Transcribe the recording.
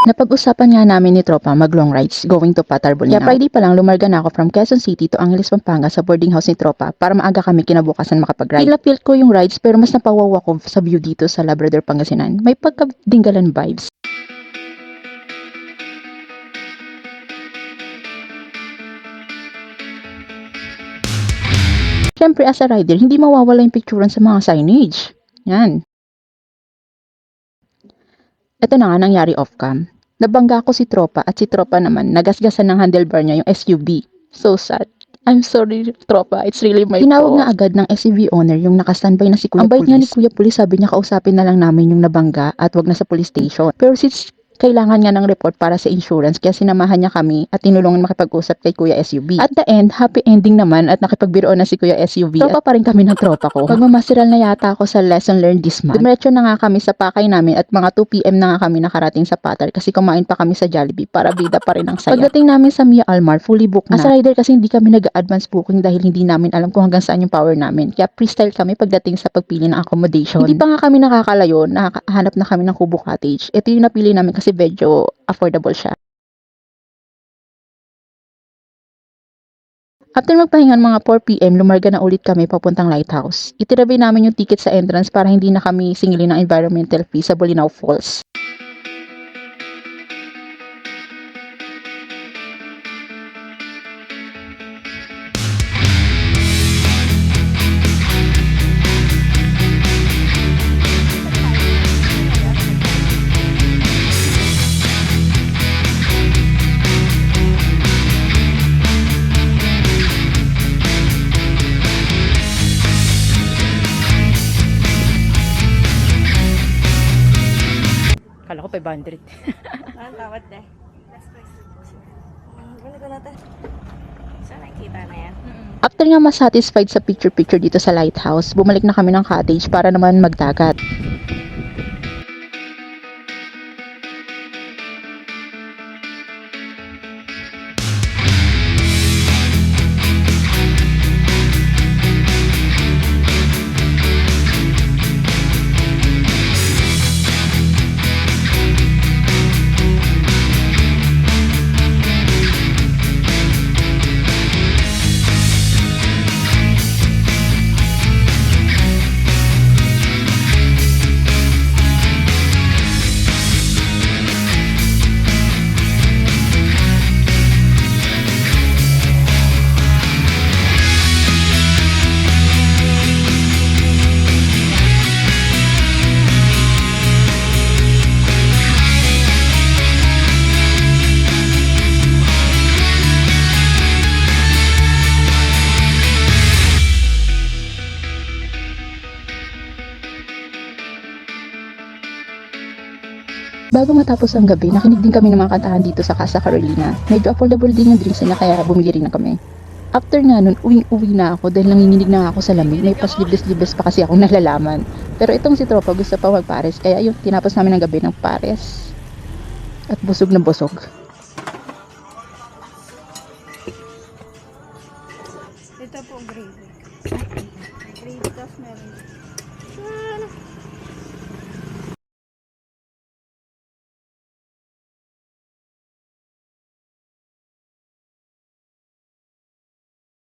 Napag-usapan nga namin ni Tropa mag long rides going to Patar, Bolinao. Kaya Friday pa lang lumarga na ako from Quezon City to Angeles, Pampanga sa boarding house ni Tropa para maaga kami kinabukasan makapag-ride. Feel na feel ko yung rides pero mas napawawa ko sa view dito sa Labrador, Pangasinan. May pagka-Dinggalan vibes. Siyempre as a rider, hindi mawawala yung picturean sa mga signage. Yan. Ito na nga nangyari off-cam. Nabangga ko si Tropa at si Tropa naman nagasgasan ng handlebar niya yung SUV. So sad. I'm sorry, Tropa. It's really my fault. Tinawag na agad ng SUV owner yung nakastandby na si Kuya Police. Ang bait nga ni Kuya Police, sabi niya kausapin na lang namin yung nabangga at wag na sa police station. Pero since kailangan nga ng report para sa insurance, kaya sinamahan niya kami at tinulungan makipag-usap kay Kuya SUV. At the end, happy ending naman at nakipagbiroon na si Kuya SUV. Tropa pa rin kami ng tropa ko. Magmamasiral na yata ako sa lesson learned this month. Dumiretso na nga kami sa pakay namin at mga 2 PM na nga kami nakarating sa Patar kasi kumain pa kami sa Jollibee para bida pa rin ang saya. Pagdating namin sa Mia Almar, fully booked na. As a rider kasi hindi kami nag-advance booking dahil hindi namin alam kung hanggang saan yung power namin. Kaya freestyle kami pagdating sa pagpili ng accommodation. Hindi pa nga kami nakakalayo, nakakahanap na kami ng Kubo Cottage. Ito yung napili namin kasi medyo affordable siya. After magpahingan mga 4 PM, lumarga na ulit kami papuntang Lighthouse. Itinabay namin yung ticket sa entrance para hindi na kami singilin ng environmental fee sa Bolinao Falls. Kala ko 500. Ang tawad na. Balik ko natin. So, nakikita na yan. After nga masatisfied sa picture-picture dito sa Lighthouse, bumalik na kami ng cottage para naman magdagat. Bago matapos ang gabi, nakinig din kami ng mga kantahan dito sa Casa Carolina. Medyo affordable din yung drinks nila kaya bumili rin na kami. After nga nun, uwi na ako dahil nanginginig na ako sa lamig. May paslibes-libes pa kasi akong nalalaman. Pero itong si Tropa gusto pa magpares kaya yung tinapos namin ng gabi ng pares. At busog na busog. Ito po, gravy. Gravy tapos meron.